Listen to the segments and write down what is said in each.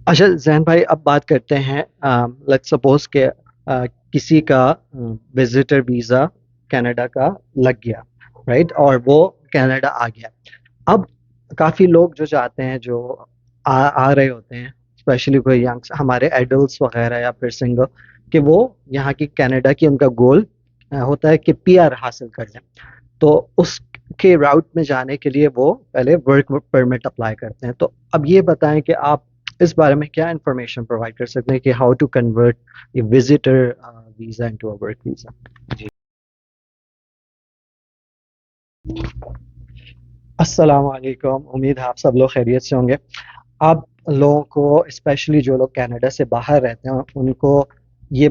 अच्छा जैन भाई, अब बात करते हैं। लेट्स सपोज के किसी का विजिटर वीज़ा कनाडा का लग गया, राइट, और वो कनाडा आ गया। अब काफ़ी लोग जो चाहते हैं, जो आ रहे होते हैं, स्पेशली कोई यंग्स हमारे एडल्ट्स वगैरह या फिर सिंगल, कि वो यहाँ की कनाडा की उनका गोल होता है कि पीआर हासिल कर लें। तो उसके राउट में जाने के लिए वो पहले वर्क परमिट अप्लाई करते हैं। तो अब ये बताएं कि आप इस बारे में क्या इंफॉर्मेशन प्रोवाइड कर सकते हैं कि how to convert a visitor visa into a work visa. जी। अस्सलाम वालेकुम, उम्मीद है आप सब लोग खैरियत से होंगे। आप लोगों को, स्पेशली जो लोग कनाडा से बाहर रहते हैं, उनको ये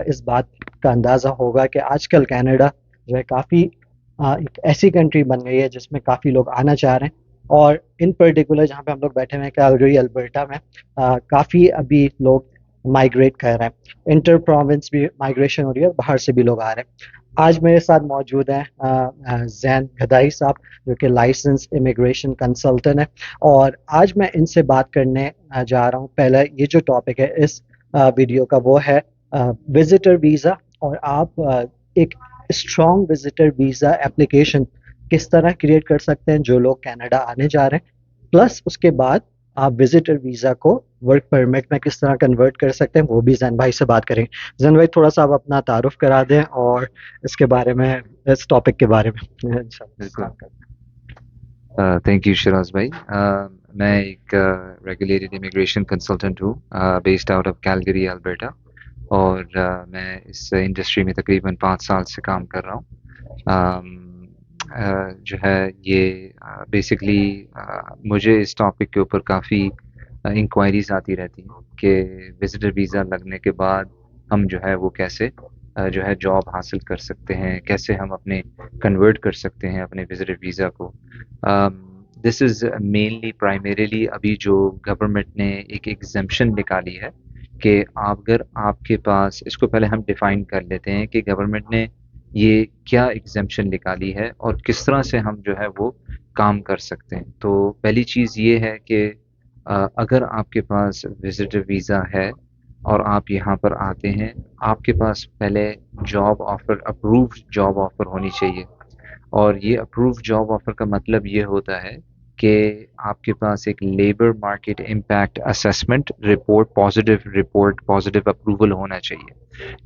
इस बात का अंदाज़ा होगा कि आजकल कनाडा जो है काफ़ी एक ऐसी कंट्री बन गई है जिसमें काफ़ी लोग आना चाह रहे हैं। और इन पर्टिकुलर जहाँ पे हम लोग बैठे हुए हैं, कैलगरी अल्बर्टा में, काफ़ी अभी लोग माइग्रेट कर रहे हैं। इंटर प्रोविंस भी माइग्रेशन हो रही है और बाहर से भी लोग आ रहे हैं। आज मेरे साथ मौजूद हैं जैन गदाई साहब, जो कि लाइसेंस इमिग्रेशन कंसल्टेंट है। और आज मैं इनसे बात करने जा रहा हूँ। पहला ये जो टॉपिक है इस वीडियो का, वो है विजिटर वीज़ा। और आप एक स्ट्रॉन्ग विजिटर वीज़ा एप्लीकेशन किस तरह क्रिएट कर सकते हैं जो लोग कनाडा आने जा रहे हैं, प्लस उसके बाद आप विजिटर वीज़ा को वर्क परमिट में किस तरह कन्वर्ट कर सकते हैं, वो भी जैन भाई से बात करेंगे। जैन भाई, थोड़ा सा आप अपना तारुफ करा दें और इसके बारे में, इस टॉपिक के बारे में इंशाल्लाह बिल्कुल। स्टार्ट करते थैंक यू शिराज भाई। मैं एक रेगुलेटेड इमिग्रेशन कंसल्टेंट हूँ, based out of Calgary Alberta. और मैं इस इंडस्ट्री में तकरीबन 5 साल से काम कर रहा हूँ। जो है ये बेसिकली मुझे इस टॉपिक के ऊपर काफ़ी इंक्वायरीज आती रहती हैं कि विजिटर वीज़ा लगने के बाद हम जो है वो कैसे जो है जॉब हासिल कर सकते हैं, कैसे हम अपने कन्वर्ट कर सकते हैं अपने विजिटर वीज़ा को। दिस इज़ मेनली प्राइमरीली अभी जो गवर्नमेंट ने एक एग्जम्पशन निकाली है कि अगर आपके पास, इसको पहले हम डिफाइन कर लेते हैं कि गवर्नमेंट ने ये क्या एग्जम्पशन निकाली है और किस तरह से हम जो है वो काम कर सकते हैं। तो पहली चीज़ ये है कि अगर आपके पास विजिटर वीज़ा है और आप यहाँ पर आते हैं, आपके पास पहले job offer, approved job offer होनी चाहिए। और ये अप्रूव्ड जॉब ऑफर का मतलब ये होता है कि आपके पास एक labour market impact assessment report, positive approval होना चाहिए।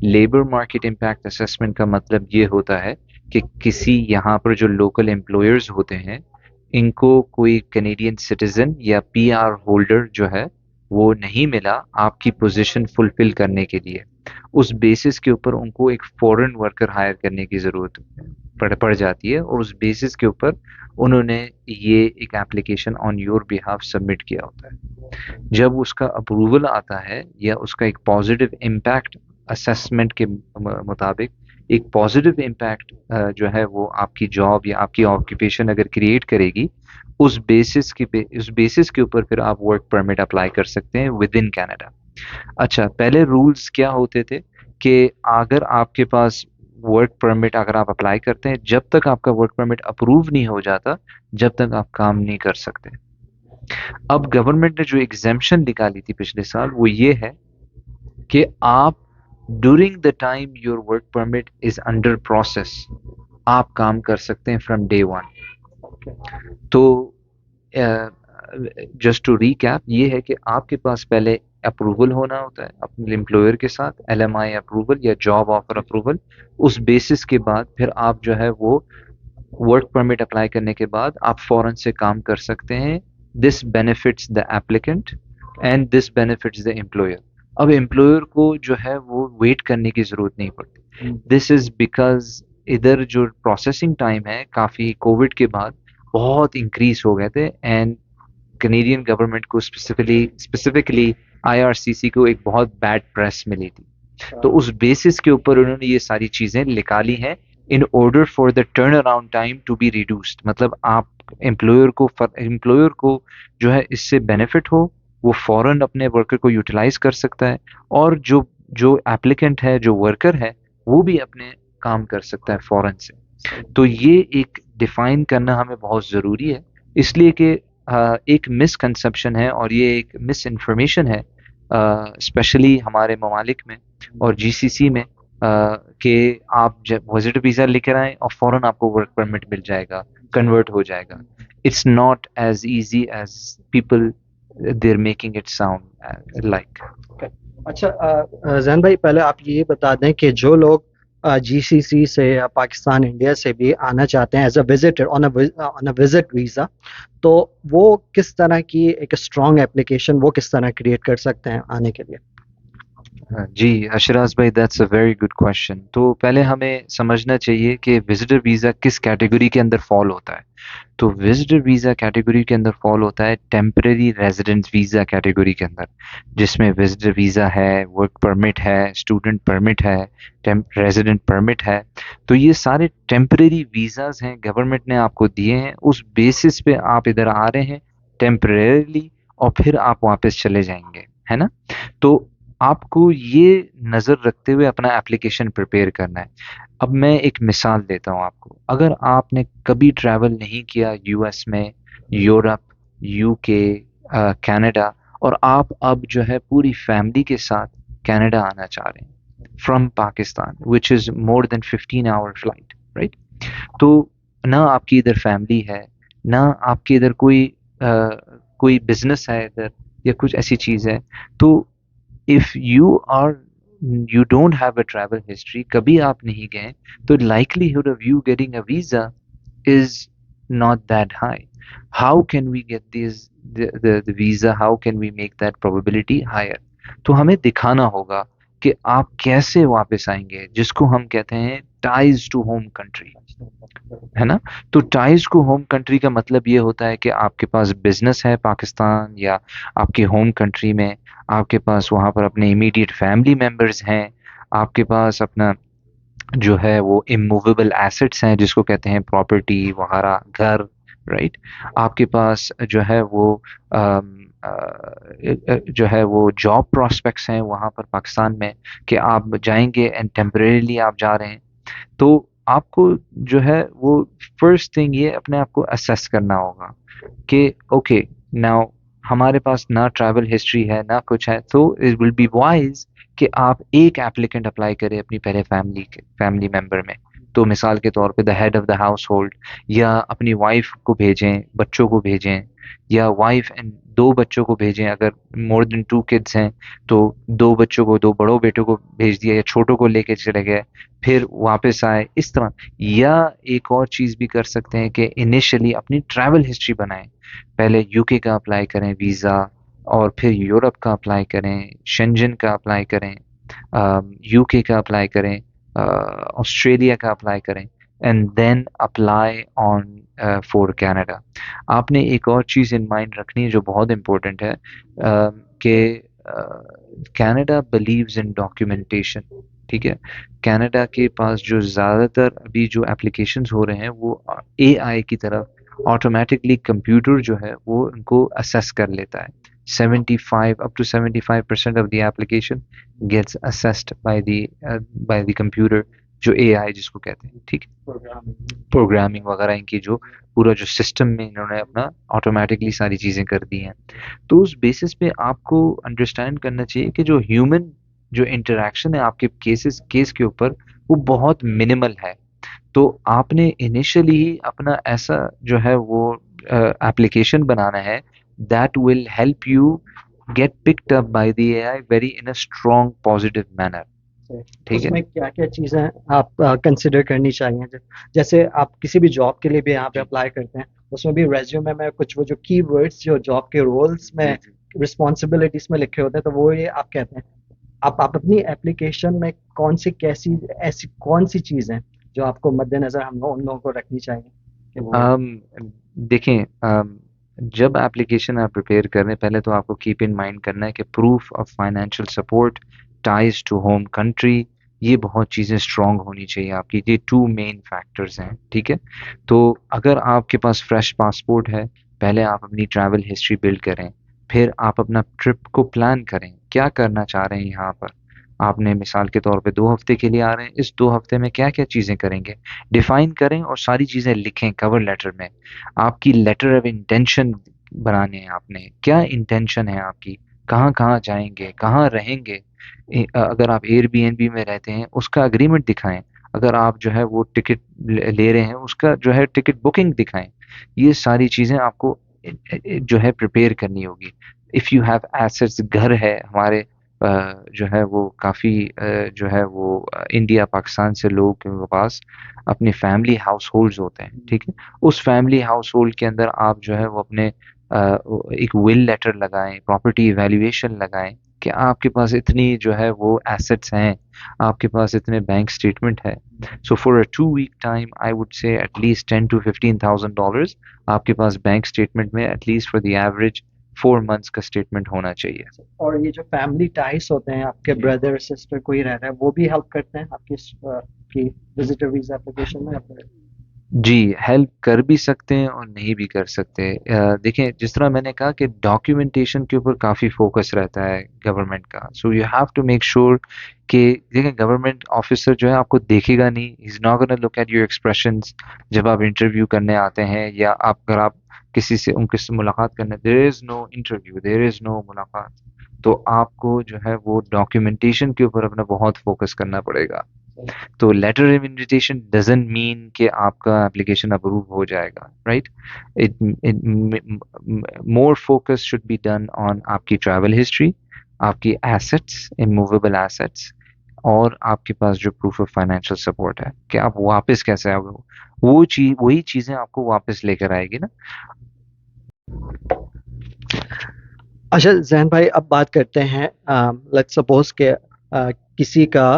लेबर मार्केट इम्पैक्ट असेसमेंट का मतलब ये होता है कि किसी यहाँ पर जो लोकल एम्प्लॉयर्स होते हैं, इनको कोई कैनेडियन सिटीजन या पीआर होल्डर जो है वो नहीं मिला आपकी पोजीशन फुलफिल करने के लिए। उस बेसिस के ऊपर उनको एक फॉरेन वर्कर हायर करने की ज़रूरत पड़ जाती है, और उस बेसिस के ऊपर उन्होंने ये एक application on your behalf submit किया होता है। जब उसका अप्रूवल आता है या उसका एक पॉजिटिव इम्पैक्ट असेसमेंट के मुताबिक एक पॉजिटिव इम्पैक्ट जो है वो आपकी जॉब या आपकी ऑक्यूपेशन अगर क्रिएट करेगी, उस बेसिस के ऊपर फिर आप वर्क परमिट अप्लाई कर सकते हैं विद इन कनाडा। अच्छा, पहले रूल्स क्या होते थे कि अगर आपके पास वर्क परमिट, अगर आप अप्लाई करते हैं, जब तक आपका वर्क परमिट अप्रूव नहीं हो जाता, जब तक आप काम नहीं कर सकते। अब गवर्नमेंट ने जो एग्जेम्पशन निकाली थी पिछले साल, वो ये है कि आप during the time your work permit is under process आप काम कर सकते हैं फ्रॉम डे वन। हैं। तो जस्ट टू रीकैप, ये है कि आपके पास पहले अप्रूवल होना होता है अपने एम्प्लॉयर के साथ, एलएमआई अप्रूवल या जॉब ऑफर अप्रूवल। उस बेसिस के बाद फिर आप जो है वो वर्क परमिट अप्लाई करने के बाद आप फौरन से काम कर सकते हैं। This benefits the applicant and this benefits the employer. अब एम्प्लॉयर को जो है वो वेट करने की जरूरत नहीं पड़ती। दिस इज बिकॉज इधर जो प्रोसेसिंग टाइम है काफ़ी कोविड के बाद बहुत इंक्रीज हो गए थे, एंड कनेडियन गवर्नमेंट को स्पेसिफिकली आईआरसीसी को एक बहुत बैड प्रेस मिली थी। तो उस बेसिस के ऊपर उन्होंने ये सारी चीजें निकाली हैं in order for the turnaround time to be reduced. मतलब आप एम्प्लॉयर को जो है इससे बेनिफिट हो, वो फौरन अपने वर्कर को यूटिलाइज कर सकता है, और जो जो एप्लीकेंट है, जो वर्कर है, वो भी अपने काम कर सकता है फौरन से। तो ये एक डिफाइन करना हमें बहुत ज़रूरी है, इसलिए कि एक मिसकंसेप्शन है और ये एक मिस इन्फॉर्मेशन है, स्पेशली हमारे ममालिक में और जीसीसी में, कि आप जब विजिटर वीजा लेकर आए और फौरन आपको वर्क परमिट मिल जाएगा, कन्वर्ट हो जाएगा। It's not as easy as people there making it sound like. Okay. अच्छा, जैन भाई, पहले आप ये बता दें कि जो लोग जीसीसी से या पाकिस्तान इंडिया से भी आना चाहते हैं as a visitor on a visit visa, तो वो किस तरह की एक स्ट्रॉन्ग एप्लीकेशन वो किस तरह क्रिएट कर सकते हैं आने के लिए? हाँ, जी अशराज भाई, that's a very good question. तो पहले हमें समझना चाहिए कि विजिटर वीज़ा किस कैटेगरी के अंदर फॉल होता है। तो विजिटर वीज़ा कैटेगरी के अंदर फॉल होता है टेम्परेरी रेजिडेंस वीज़ा कैटेगरी के अंदर, जिसमें विजिटर वीज़ा है, वर्क परमिट है, स्टूडेंट परमिट है, रेजिडेंट परमिट है। तो ये सारे टेम्परेरी वीज़ाज हैं, गवर्नमेंट ने आपको दिए हैं, उस बेसिस पे आप इधर आ रहे हैं टेम्परेरीली और फिर आप वापस चले जाएंगे, है ना। तो आपको ये नज़र रखते हुए अपना एप्लीकेशन प्रिपेयर करना है। अब मैं एक मिसाल देता हूँ आपको। अगर आपने कभी ट्रैवल नहीं किया यूएस में, यूरोप, यूके, कनाडा, और आप अब जो है पूरी फैमिली के साथ कनाडा आना चाह रहे हैं from Pakistan, which is more than 15 hour flight, right. तो ना आपकी इधर फैमिली है, ना आपके इधर कोई बिजनेस है इधर, या कुछ ऐसी चीज़ है। तो if you don't have a travel history, कभी आप नहीं गए, तो likelihood of you getting a visa is not that high. How can we get the visa? How can we make that probability higher? तो हमें दिखाना होगा कि आप कैसे वापस आएंगे, जिसको हम कहते हैं टाइज टू होम कंट्री, है ना। तो टाइज टू होम कंट्री का मतलब ये होता है कि आपके पास बिजनेस है पाकिस्तान या आपके होम कंट्री में, आपके पास वहाँ पर अपने इमीडिएट फैमिली मेंबर्स हैं, आपके पास अपना जो है वो इमूवेबल एसेट्स हैं, जिसको कहते हैं प्रॉपर्टी वगैरह, घर, राइट। आपके पास जो है वो जो है वो जॉब प्रोस्पेक्ट्स हैं वहाँ पर पाकिस्तान में, कि आप जाएंगे एंड टेम्परेरीली आप जा रहे हैं। तो आपको जो है वो फर्स्ट थिंग ये अपने आप को असेस करना होगा कि ओके, नाउ हमारे पास ना ट्रैवल हिस्ट्री है ना कुछ है, तो इट विल बी वाइज कि आप एक एप्लीकेंट अप्लाई करें अपनी पहले फैमिली मेंबर में। तो मिसाल के तौर पे the head of the house hold, या अपनी वाइफ को भेजें, बच्चों को भेजें, या वाइफ एंड दो बच्चों को भेजें। अगर मोर देन 2 किड्स हैं तो दो बच्चों को, दो बड़ों बेटों को भेज दिया, या छोटों को लेके चले गए फिर वापस आए, इस तरह। या एक और चीज़ भी कर सकते हैं कि इनिशियली अपनी ट्रैवल हिस्ट्री बनाएं। पहले यूके का अप्लाई करें वीज़ा, और फिर यूरोप का अप्लाई करें, शेंजन का अप्लाई करें, यूके का अप्लाई करें, ऑस्ट्रेलिया का अप्लाई करें, and then apply on for Canada. आपने एक और चीज़ इन माइंड रखनी है जो बहुत इम्पोर्टेंट है, कि कनाडा बिलीव्स इन डॉक्यूमेंटेशन, ठीक है। कनाडा के पास जो ज़्यादातर अभी जो एप्लीकेशंस हो रहे हैं वो एआई की तरफ ऑटोमेटिकली कंप्यूटर जो है वो उनको असेस कर लेता है। 75 up to 75% of the application gets assessed by the computer, जो एआई जिसको कहते हैं, ठीक है। प्रोग्रामिंग वगैरह इनकी जो पूरा जो सिस्टम में इन्होंने अपना ऑटोमेटिकली सारी चीज़ें कर दी हैं। तो उस बेसिस पे आपको अंडरस्टैंड करना चाहिए कि जो ह्यूमन जो इंटरेक्शन है आपके केस के ऊपर, वो बहुत मिनिमल है। तो आपने इनिशियली ही अपना ऐसा जो है वो एप्लीकेशन बनाना है that will help you get picked up by the AI very in a strong positive manner, ठीक है। उसमें क्या क्या चीज़ें आप कंसिडर करनी चाहिए? जैसे आप किसी भी जॉब के लिए भी यहाँ पे जी अप्लाई करते हैं, उसमें भी रेज्यूमे में कुछ वो जो कीवर्ड्स जो जॉब के रोल्स में जी जी रिस्पॉन्सिबिलिटीज में लिखे होते हैं, तो वो ये आप कहते हैं। आप अपनी एप्लीकेशन में कौन सी कैसी ऐसी कौन सी चीज़ है जो आपको मद्देनजर उन लोगों को रखनी चाहिए कि वो? um, देखें, जब एप्लीकेशन आप प्रिपेयर कर रहे हैं, पहले तो आपको कीप इन माइंड करना है कि proof of financial support, ties to home country, ये बहुत चीज़ें स्ट्रांग होनी चाहिए आपकी। ये टू मेन फैक्टर्स हैं, ठीक है। तो अगर आपके पास फ्रेश पासपोर्ट है, पहले आप अपनी ट्रैवल हिस्ट्री बिल्ड करें, फिर आप अपना ट्रिप को प्लान करें, क्या करना चाह रहे हैं यहाँ पर। आपने मिसाल के तौर पे 2 हफ्ते के लिए आ रहे हैं, इस 2 हफ्ते में क्या क्या चीज़ें करेंगे, डिफाइन करें और सारी चीज़ें लिखें कवर लेटर में। आपकी लेटर ऑफ इंटेंशन बनाने हैं आपने, क्या इंटेंशन है आपकी, कहाँ कहाँ जाएंगे, कहाँ रहेंगे। अगर आप एयरबीएनबी में रहते हैं उसका अग्रीमेंट दिखाएं, अगर आप जो है वो टिकट ले रहे हैं उसका जो है टिकट बुकिंग दिखाएं। ये सारी चीजें आपको जो है प्रिपेयर करनी होगी। इफ़ यू हैव एसेट्स, घर है हमारे जो है वो काफ़ी जो है वो इंडिया पाकिस्तान से लोगों के पास अपने फैमिली हाउस होल्ड्स होते हैं, ठीक है। उस फैमिली हाउस होल्ड के अंदर आप जो है वो अपने एक विल लेटर लगाएं, प्रॉपर्टी इवैल्यूएशन लगाएं कि आपके पास इतनी जो है वो एसेट्स हैं, आपके पास इतने बैंक स्टेटमेंट है। So for a 2 week time I would say at least 10 to 15,000 dollars आपके पास बैंक स्टेटमेंट में at least for the average 4 months का स्टेटमेंट होना चाहिए। और ये जो फैमिली टाइस होते हैं, आपके ब्रदर सिस्टर कोई रह रहा है, वो भी हेल्प करते हैं आपकी विजिटर वीजा एप्लीकेशन में या फिर? जी, हेल्प कर भी सकते हैं और नहीं भी कर सकते। देखें जिस तरह मैंने कहा कि डॉक्यूमेंटेशन के ऊपर काफ़ी फोकस रहता है गवर्नमेंट का। So you have to make sure कि देखें गवर्नमेंट ऑफिसर जो है आपको देखेगा नहीं, he is not gonna look at your expressions जब आप इंटरव्यू करने आते हैं, या आप अगर आप किसी से उनके से मुलाकात करने, there is no interview, there is no मुलाकात। तो आपको जो है वो डॉक्यूमेंटेशन के ऊपर अपना बहुत फोकस करना पड़ेगा। तो letter of invitation doesn't mean कि आपका एप्लीकेशन अप्रूव हो जाएगा, right. It more focus should be done on आपकी ट्रैवल हिस्ट्री, आपकी एसेट्स, इमूवेबल एसेट्स, और आपके पास जो प्रूफ ऑफ फाइनेंशियल सपोर्ट है कि आप वापस कैसे आओगे। वो चीज, वही चीजें आपको वापस लेकर आएगी ना। अच्छा जैन भाई, अब बात करते हैं, लेट्स सपोज के किसी का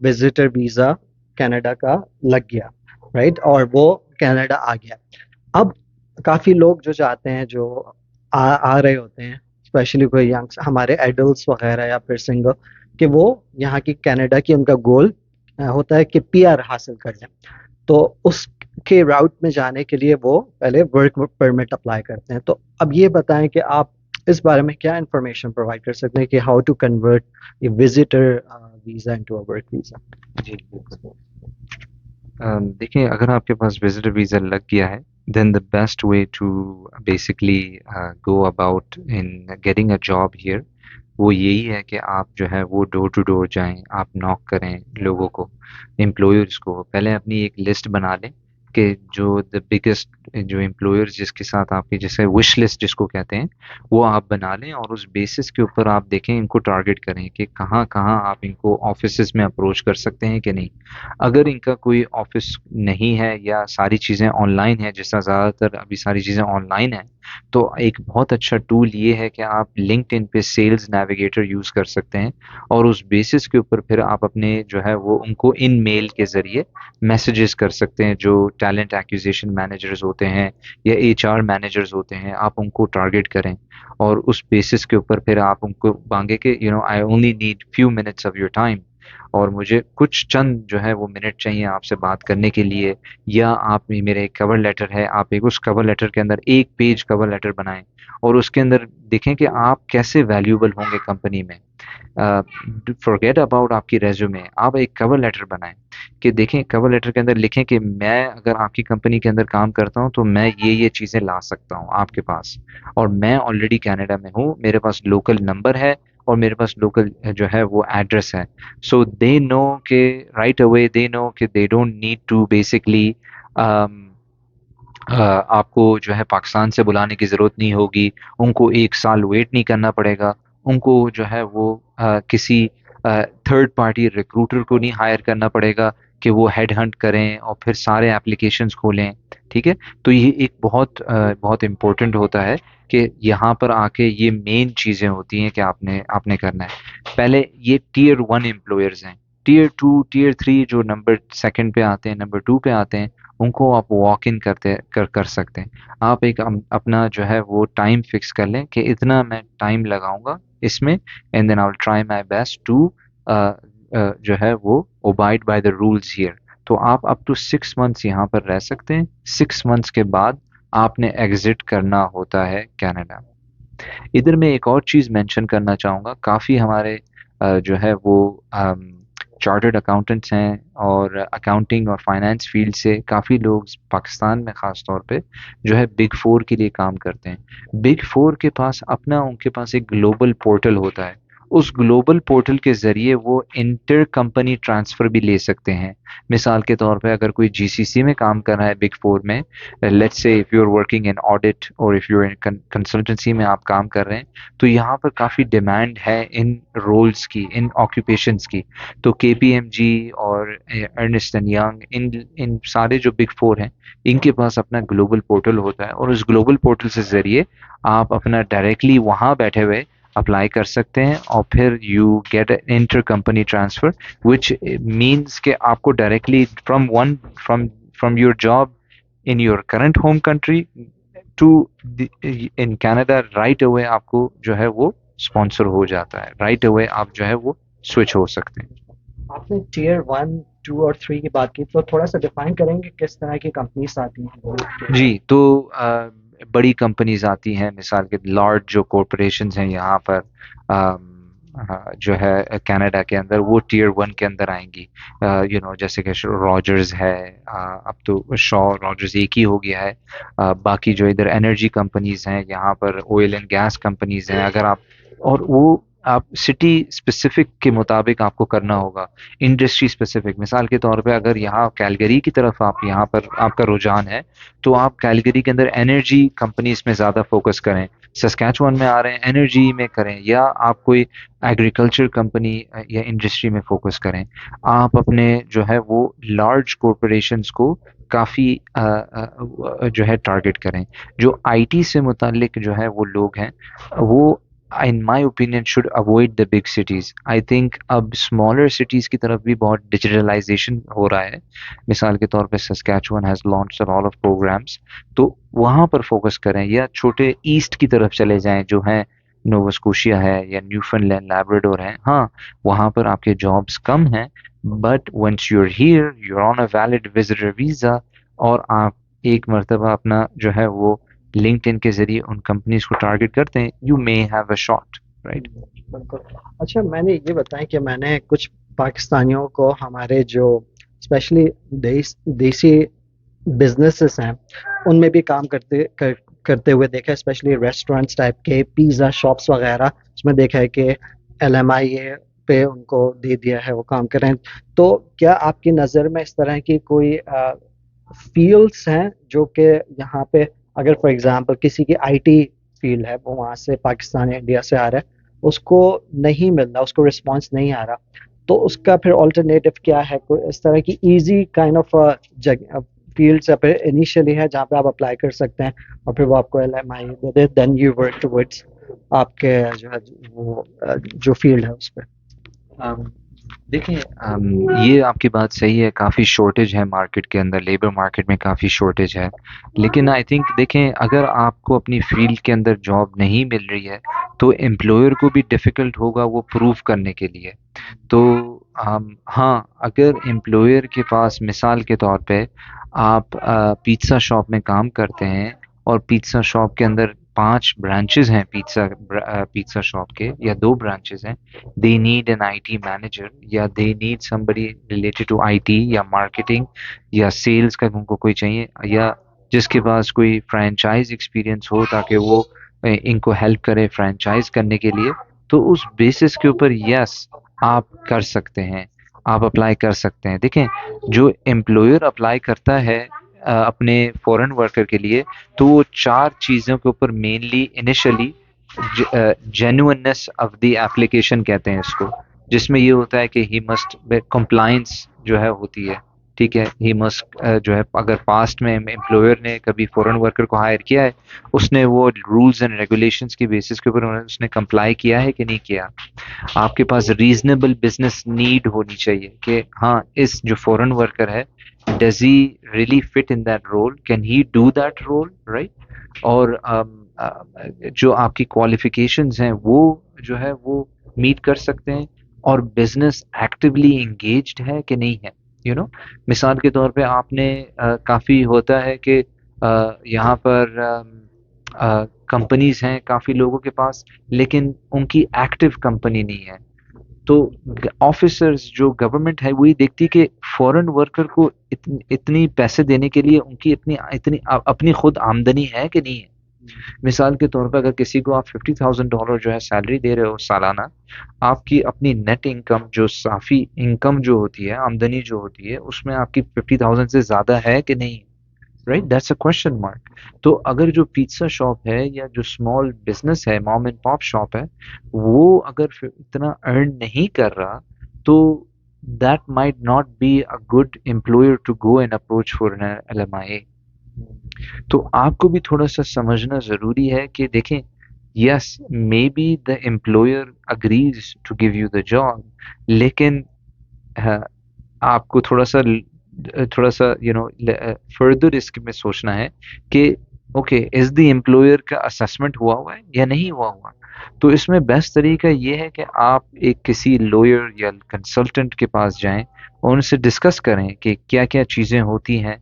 विजिटर वीजा कनाडा का लग गया, राइट, और वो कनाडा आ गया। अब काफी लोग जो चाहते हैं, जो आ रहे होते हैं, स्पेशली कोई यंग हमारे एडल्ट्स वगैरह या फिर सिंगल, कि वो यहाँ की कनाडा की उनका गोल होता है कि पीआर हासिल कर लें। तो उसके राउट में जाने के लिए वो पहले वर्क परमिट अप्लाई करते हैं। तो अब ये बताएं कि आप इस बारे में क्या इंफॉर्मेशन प्रोवाइड कर सकते हैं कि how to convert a visitor visa into a work visa? जी बिल्कुल। देखिए अगर आपके पास विजिटर वीज़ा लग गया है, then the best way to basically go about in getting a job here, वो यही है कि आप जो है वो डोर टू डोर जाएं, आप नॉक करें लोगों को, एम्प्लॉयर्स को। पहले अपनी एक लिस्ट बना लें कि जो द बिगेस्ट जो एम्प्लॉयर्स जिसके साथ आपकी, जैसे विश लिस्ट जिसको कहते हैं, वो आप बना लें, और उस बेसिस के ऊपर आप देखें, इनको टारगेट करें कि कहाँ कहाँ आप इनको ऑफिसेज में अप्रोच कर सकते हैं कि नहीं। अगर इनका कोई ऑफिस नहीं है या सारी चीज़ें ऑनलाइन है, जिस तरह ज़्यादातर अभी सारी चीज़ें ऑनलाइन है, तो एक बहुत अच्छा टूल ये है कि आप लिंक्डइन पे सेल्स नेविगेटर यूज़ कर सकते हैं, और उस बेसिस के ऊपर फिर आप अपने जो है वो उनको इन मेल के ज़रिए मैसेजेस कर सकते हैं। जो टैलेंट एक्विजिशन मैनेजर्स होते हैं या एचआर मैनेजर्स होते हैं, आप उनको टारगेट करें, और उस बेसिस के ऊपर फिर आप उनको मांगे कि I only need few minutes of your time, और मुझे कुछ चंद जो है वो मिनट चाहिए आपसे बात करने के लिए, या आप मेरे एक कवर लेटर है, आप एक उस कवर लेटर के अंदर एक पेज कवर लेटर बनाएं, और उसके अंदर देखें कि आप कैसे वैल्यूएबल होंगे कंपनी में। फॉरगेट अबाउट आपकी रेज्यूमे, आप एक कवर लेटर बनाएं कि देखें, कवर लेटर के अंदर लिखें कि मैं अगर आपकी कंपनी के अंदर काम करता हूं तो मैं ये चीज़ें ला सकता हूं आपके पास, और मैं ऑलरेडी कनाडा में हूं, मेरे पास लोकल नंबर है, और मेरे पास लोकल जो है वो एड्रेस है। सो दे नो के राइट अवे, दे नो कि they don't need to basically आपको जो है पाकिस्तान से बुलाने की ज़रूरत नहीं होगी, उनको 1 साल वेट नहीं करना पड़ेगा, उनको जो है वो किसी थर्ड पार्टी रिक्रूटर को नहीं हायर करना पड़ेगा कि वो हेड हंट करें और फिर सारे एप्लीकेशंस खोलें, ठीक है। तो ये एक बहुत इम्पोर्टेंट होता है कि यहाँ पर आके ये मेन चीज़ें होती हैं कि आपने आपने करना है। पहले ये टियर 1 एम्प्लॉयर्स हैं, टियर 2 टियर 3 जो नंबर सेकंड पे आते हैं, नंबर 2 पे आते हैं, उनको आप वॉक इन कर सकते हैं। आप एक अपना जो है वो टाइम फिक्स कर लें कि इतना मैं टाइम लगाऊंगा इसमें, and then I will try my best to जो है वो abide by the rules here. तो आप अप टू 6 मंथ्स यहाँ पर रह सकते हैं, 6 मंथ्स के बाद आपने एग्जिट करना होता है कनाडा। इधर मैं एक और चीज़ मेंशन करना चाहूँगा, काफ़ी हमारे जो है वो चार्टर्ड अकाउंटेंट्स हैं और अकाउंटिंग और फाइनेंस फील्ड से काफ़ी लोग पाकिस्तान में ख़ास तौर पे जो है बिग फोर के लिए काम करते हैं। बिग फोर के पास अपना उनके पास एक ग्लोबल पोर्टल होता है। उस ग्लोबल पोर्टल के ज़रिए वो इंटर कंपनी ट्रांसफ़र भी ले सकते हैं। मिसाल के तौर पे अगर कोई जीसीसी में काम कर रहा है बिग फोर में, let's say if you are working in audit और if you are in consultancy में आप काम कर रहे हैं, तो यहाँ पर काफ़ी डिमांड है इन रोल्स की, इन ऑक्यूपेशंस की। तो केपीएमजी और अर्नेस्ट एंड यंग, इन इन सारे जो बिग फोर हैं, इनके पास अपना ग्लोबल पोर्टल होता है और उस ग्लोबल पोर्टल से ज़रिए आप अपना डायरेक्टली वहाँ बैठे हुए अप्लाई कर सकते हैं और फिर you get inter company transfer, which means कि आपको directly from from your job in your current home country to in Canada, right away आपको जो है वो स्पॉन्सर हो जाता है, राइट अवे आप जो है वो स्विच हो सकते हैं। आपने टियर 1, 2 और 3 की बात की, तो थोड़ा सा डिफाइन करेंगे किस तरह की कंपनीज आती हैं वो टियर जी, 1? तो बड़ी कंपनीज आती हैं, मिसाल के लार्ज जो कॉरपोरेशंस हैं यहाँ पर, जो है कनाडा के अंदर, वो टियर वन के अंदर आएंगी। जैसे कि रॉजर्स है, अब तो शॉ रॉजर्स एक ही हो गया है। बाकी जो इधर एनर्जी कंपनीज हैं यहाँ पर, ऑयल एंड गैस कंपनीज हैं, अगर आप, और वो आप सिटी स्पेसिफिक के मुताबिक आपको करना होगा, इंडस्ट्री स्पेसिफिक। मिसाल के तौर पे अगर यहाँ कैलगरी की तरफ आप यहाँ पर आपका रुझान है, तो आप कैलगरी के अंदर एनर्जी कंपनीज में ज़्यादा फोकस करें। सस्कैचुअन में आ रहे हैं, एनर्जी में करें, या आप कोई एग्रीकल्चर कंपनी या इंडस्ट्री में फोकस करें। आप अपने जो है वो लार्ज कॉरपोरेशंस को काफ़ी जो है टारगेट करें। जो आईटी से मुतालिक जो है वो लोग हैं, वो in my opinion should avoid the big cities. I think अब स्मॉलर सिटीज की तरफ भी बहुत डिजिटलाइजेशन हो रहा है। मिसाल के तौर पे Saskatchewan has launched a lot of programs, तो वहाँ पर फोकस करें, या छोटे ईस्ट की तरफ चले जाएं जो है, नोवा स्कोशिया है या न्यूफाउंडलैंड लैब्राडोर है। हाँ, वहाँ पर आपके जॉब्स कम हैं, but once you are here you are on a valid visitor visa, और आप एक मर्तबा अपना जो है वो लिंक्डइन के जरिए उन कंपनीज को टारगेट करते हैं, you may have a shot, right. बिल्कुल। अच्छा, मैंने ये बताया कि मैंने कुछ पाकिस्तानियों को हमारे जो स्पेशली देसी बिजनेसेस हैं उनमें भी काम करते हुए देखा है, स्पेशली रेस्टोरेंट्स टाइप के पिज़्ज़ा शॉप्स वगैरह, उसमें देखा है कि एलएमआईए पे उनको दे दिया है, वो काम कर रहे हैं। तो क्या आपकी नज़र में इस तरह की कोई फील्ड्स हैं जो कि यहाँ पे, अगर फॉर एग्जांपल किसी की आईटी फील्ड है, वो वहाँ से पाकिस्तान या इंडिया से आ रहा है, उसको नहीं मिल रहा, उसको रिस्पांस नहीं आ रहा, तो उसका फिर ऑल्टरनेटिव क्या है? कोई इस तरह की इजी काइंड ऑफ जगह फील्ड्स या फिर इनिशियली है जहाँ पे आप अप्लाई कर सकते हैं और फिर वो आपको एलएमआई दे दे, देन यू वर्क टुवर्ड्स आपके जो है वो जो फील्ड है उस पर। अम, देखिए, ये आपकी बात सही है, काफ़ी शॉर्टेज है मार्केट के अंदर, लेबर मार्केट में काफ़ी शॉर्टेज है। लेकिन आई थिंक देखें, अगर आपको अपनी फील्ड के अंदर जॉब नहीं मिल रही है, तो एम्प्लॉयर को भी डिफ़िकल्ट होगा वो प्रूव करने के लिए। तो हाँ, अगर एम्प्लॉयर के पास मिसाल के तौर पे आप पिज़्ज़ा शॉप में काम करते हैं, और पिज़्ज़ा शॉप के अंदर 5 ब्रांचेज़ हैं, पिज़्ज़ा शॉप के, या 2 ब्रांचेज़ हैं, they need an IT manager, या they need somebody related to IT या marketing या sales का उनको कोई चाहिए, या जिसके पास कोई फ्रेंचाइज एक्सपीरियंस हो, ताकि वो इनको हेल्प करे फ्रेंचाइज करने के लिए। तो उस बेसिस के ऊपर यस, आप कर सकते हैं, आप अप्लाई कर सकते हैं। देखें, जो एम्प्लॉयर अप्लाई करता है अपने फॉरेन वर्कर के लिए, तो वो 4 चीज़ों के ऊपर mainly initially, genuineness of the application कहते हैं इसको, जिसमें ये होता है कि ही मस्ट कंप्लायंस जो है होती है, ठीक है। ही मस्ट जो है, अगर पास्ट में एम्प्लॉयर ने कभी फॉरेन वर्कर को हायर किया है, उसने वो रूल्स एंड रेगुलेशंस के बेसिस के ऊपर उसने कंप्लाई किया है कि नहीं किया। आपके पास रीजनेबल बिजनेस नीड होनी चाहिए कि हाँ, इस जो फॉरेन वर्कर है, does he really fit in that role, can he do that role, right. और जो आपकी क्वालिफिकेशंस हैं वो जो है वो मीट कर सकते हैं, और बिजनेस एक्टिवली एंगेज्ड है कि नहीं है। मिसाल के तौर पे आपने काफ़ी होता है कि यहाँ पर कंपनीज हैं काफ़ी लोगों के पास, लेकिन उनकी एक्टिव कंपनी नहीं है। तो ऑफिसर्स जो गवर्नमेंट है वही देखती है कि फॉरेन वर्कर को इतनी पैसे देने के लिए उनकी इतनी इतनी अपनी खुद आमदनी है कि नहीं है। मिसाल के तौर पर अगर किसी को आप $50,000 जो है सैलरी दे रहे हो सालाना, आपकी अपनी नेट इनकम जो साफी इनकम जो होती है, आमदनी जो होती है, उसमें आपकी 50,000 से ज्यादा है कि नहीं, right? That's a question mark. तो अगर जो पिज्जा शॉप है या जो स्मॉल बिजनेस है, मॉम एंड पॉप शॉप है, वो अगर इतना अर्न नहीं कर रहा, तो that might not be a good employer to go and approach for an LMIA। तो आपको भी थोड़ा सा समझना जरूरी है कि देखें, yes may be the employer agrees to give you the job, लेकिन हाँ, आपको थोड़ा सा फर्दर इसके में सोचना है कि ओके, इज द एम्प्लॉयर का असेसमेंट हुआ हुआ है या नहीं हुआ हुआ। तो इसमें बेस्ट तरीका ये है कि आप एक किसी लॉयर या कंसल्टेंट के पास जाएं और उनसे डिस्कस करें कि क्या क्या चीज़ें होती हैं,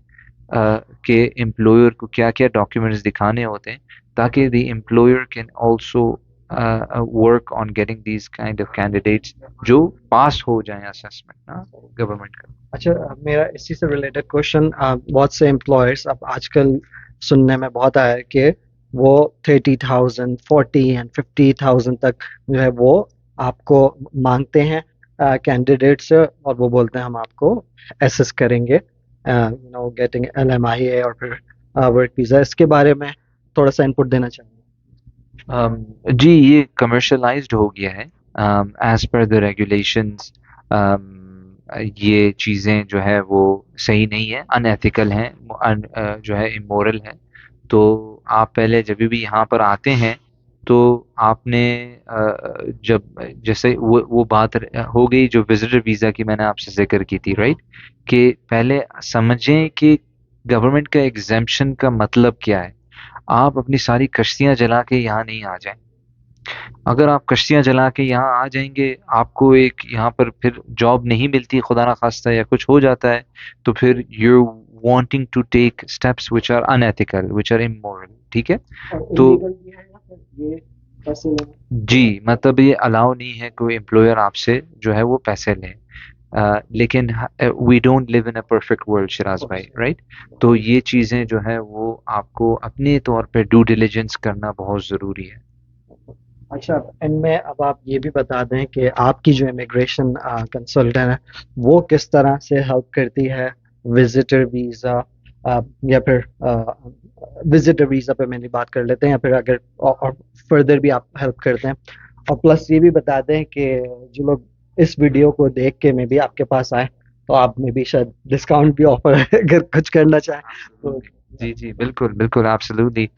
कि एम्प्लॉयर को क्या क्या डॉक्यूमेंट्स दिखाने होते हैं, ताकि the employer can also work on getting these kind of candidates जो पास हो जाएं असेसमेंट ना, गवर्नमेंट का। अच्छा, मेरा इसी से रिलेटेड क्वेश्चन, बहुत से एम्प्लॉयर्स अब आजकल सुनने में बहुत आया है कि वो 30,000, 40 एंड 50,000 तक जो है वो आपको मांगते हैं कैंडिडेट से, और वो बोलते हैं हम आपको एसेस करेंगे, गेटिंग LMIA और फिर वर्क वीज़ा। इसके बारे में थोड़ा सा इनपुट देना चाहेंगे? जी, ये कमर्शलाइज्ड हो गया है एज पर द रेगुलेशंस। ये चीज़ें जो है वो सही नहीं है, अनएथिकल हैं, जो है इमोरल है। तो आप पहले जब भी यहाँ पर आते हैं तो आपने जब जैसे वो बात हो गई जो विजिटर वीज़ा की मैंने आपसे जिक्र की थी, राइट? कि पहले समझें कि गवर्नमेंट का एग्जेम्पशन का मतलब क्या है। आप अपनी सारी कश्तियां जला के यहाँ नहीं आ जाएं। अगर आप कश्तियां जला के यहाँ आ जाएंगे, आपको एक यहाँ पर फिर जॉब नहीं मिलती, खुदा ना खास्ता या कुछ हो जाता है, तो फिर you wanting to take steps which are unethical, which are immoral, ठीक है? और तो इलीगल भी है या फिर ये पैसे जी, मतलब ये अलाउ नहीं है कोई एम्प्लॉयर आपसे जो है वो पैसे ले। लेकिन we don't live in a perfect world Shiraz भाई, राइट? तो ये चीज़ें जो है वो आपको अपने तौर पे ड्यू डिलिजेंस करना बहुत ज़रूरी है। अच्छा, एंड में अब आप ये भी बता दें कि आपकी जो इमिग्रेशन कंसल्टेंट है वो किस तरह से हेल्प करती है विजिटर वीज़ा, या फिर विजिटर वीज़ा पे मेरी बात कर लेते हैं, या फिर अगर और फर्दर भी आप हेल्प करते हैं। और प्लस ये भी बता दें कि जो लोग इस वीडियो को देख के मे भी आपके पास आए, तो आप में भी शायद डिस्काउंट भी ऑफर है अगर कुछ करना चाहें तो। जी जी, बिल्कुल बिल्कुल, एब्सोल्युटली।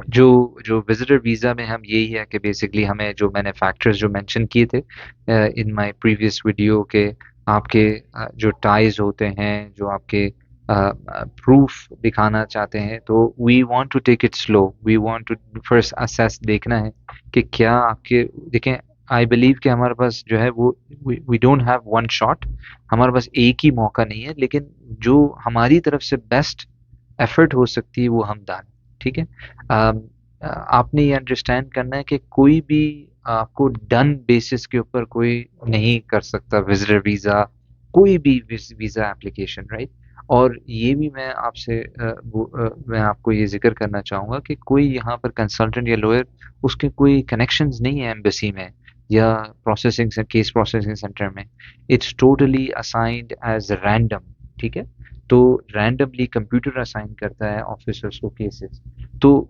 जो जो विजिटर वीज़ा में हम यही है कि बेसिकली हमें जो मैंने फैक्टर्स जो मेंशन किए थे इन माय प्रीवियस वीडियो के, आपके जो टाइज होते हैं, जो आपके प्रूफ दिखाना चाहते हैं, तो we want to take it slow, we want to first assess, देखना है कि क्या आपके, देखें, आई बिलीव कि हमारे पास जो है वो we don't have one shot, हमारे पास एक ही मौका नहीं है, लेकिन जो हमारी तरफ से बेस्ट एफर्ट हो सकती है वो हम डालें, ठीक है? अम, आपने ये अंडरस्टैंड करना है कि कोई भी आपको डन बेसिस के ऊपर कोई नहीं कर सकता विजिटर वीज़ा, कोई भी वीज़ा एप्लीकेशन, राइट? और ये भी मैं आपसे मैं आपको ये जिक्र करना चाहूँगा कि कोई यहाँ पर कंसल्टेंट या लॉयर, उसके कोई कनेक्शंस नहीं है एम्बेसी में या प्रोसेसिंग से केस प्रोसेसिंग सेंटर में। It's totally assigned as random, ठीक है? तो रैंडमली कंप्यूटर असाइन करता है ऑफिसर्स को केसेस। तो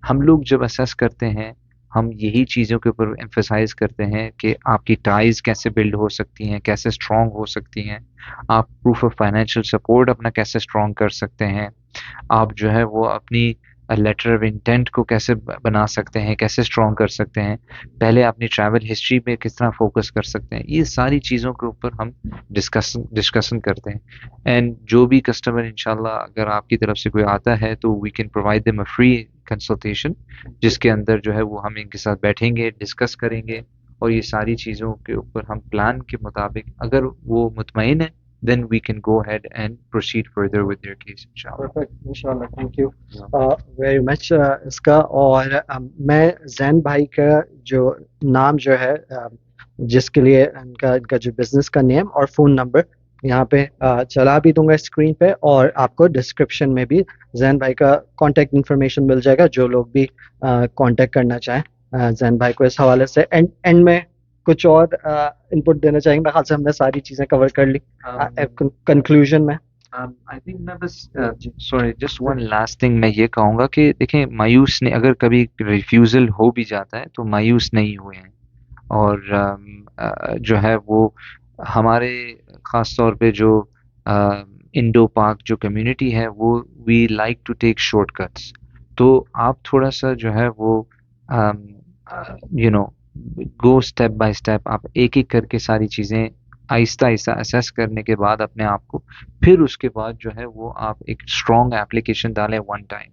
हम लोग जब असेस करते हैं, हम यही चीज़ों के ऊपर एम्फसाइज करते हैं कि आपकी टाइज कैसे बिल्ड हो सकती हैं, कैसे स्ट्रांग हो सकती हैं, आप प्रूफ ऑफ फाइनेंशियल सपोर्ट अपना कैसे स्ट्रांग कर सकते हैं, आप जो है वो अपनी लेटर ऑफ इंटेंट को कैसे बना सकते हैं, कैसे स्ट्रॉन्ग कर सकते हैं, पहले अपनी ट्रैवल हिस्ट्री पे किस तरह फोकस कर सकते हैं, ये सारी चीज़ों के ऊपर हम डिस्कशन करते हैं। एंड जो भी कस्टमर इंशाल्लाह अगर आपकी तरफ से कोई आता है तो we can provide them a free consultation, जिसके अंदर जो है वो हम इनके साथ बैठेंगे, डिस्कस करेंगे, और ये सारी चीज़ों के ऊपर हम प्लान के मुताबिक, अगर वो मुतमईन है then we can go ahead and proceed further with their case, inshallah. Perfect इंशाल्लाह thank you Yeah. Very much इसका और मैं जैन भाई का जो नाम जो है जिसके लिए इनका इनका जो बिजनेस का नेम और फ़ोन नंबर यहाँ पे चला भी दूंगा स्क्रीन पे और आपको डिस्क्रिप्शन में भी जैन भाई का कांटेक्ट इन्फॉर्मेशन मिल जाएगा जो लोग भी कांटेक्ट करना चाहें जैन भाई को इस हवाले से एंड में कुछ और इनपुट देना चाहेंगे मेरे ख्याल से हमने सारी चीज़ें कवर कर ली कंक्लूजन में आई थिंक मैं बस sorry just one last thing मैं ये कहूँगा कि देखें मायूस ने अगर कभी रिफ्यूज़ल हो भी जाता है तो मायूस नहीं हुए हैं और जो है वो हमारे ख़ास तौर पे जो इंडो पाक जो कम्युनिटी है वो we like to take shortcuts तो आप थोड़ा सा जो है वो you know go step by step आप एक एक करके सारी चीज़ें आहिस्ता आहिस्ता असेस करने के बाद अपने आप को फिर उसके बाद जो है वो आप एक स्ट्रॉन्ग एप्लीकेशन डालें वन टाइम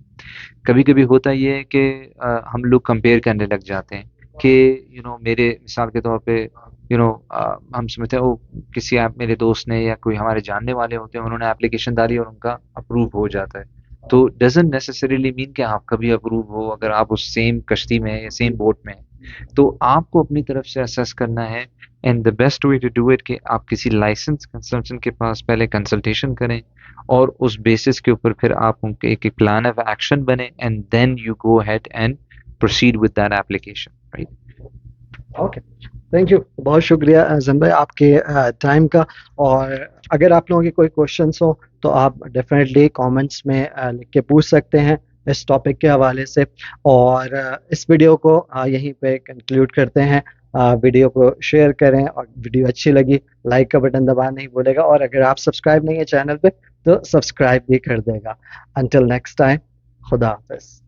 कभी कभी होता ये है कि हम लोग कंपेयर करने लग जाते हैं कि मेरे मिसाल के तौर पे हम समझते हैं ओ किसी आप मेरे दोस्त ने या कोई हमारे जानने वाले होते हैं उन्होंने एप्लीकेशन डाली और उनका अप्रूव हो जाता है तो डजंट नेसेसरीली मीन कि आपका भी अप्रूव हो अगर आप उस सेम कश्ती में हैं या सेम बोट में हैं तो आपको अपनी तरफ से असेस करना है and the best way to do it कि आप किसी लाइसेंस कंसल्टेंट के पास पहले कंसल्टेशन करें और उस बेसिस के ऊपर फिर आप उनके एक प्लान ऑफ एक्शन बने and then you go ahead and proceed with that application right okay thank you बहुत शुक्रिया जैन भाई आपके टाइम का और अगर आप लोगों के कोई क्वेश्चंस हो तो आप डेफिनेटली कमेंट्स में लिख के पूछ सकते हैं इस टॉपिक के हवाले से और इस वीडियो को यहीं पे कंक्लूड करते हैं वीडियो को शेयर करें और वीडियो अच्छी लगी लाइक का बटन दबाना नहीं भूलेगा और अगर आप सब्सक्राइब नहीं है चैनल पे तो सब्सक्राइब भी कर देगा अंटिल नेक्स्ट टाइम खुदा हाफिज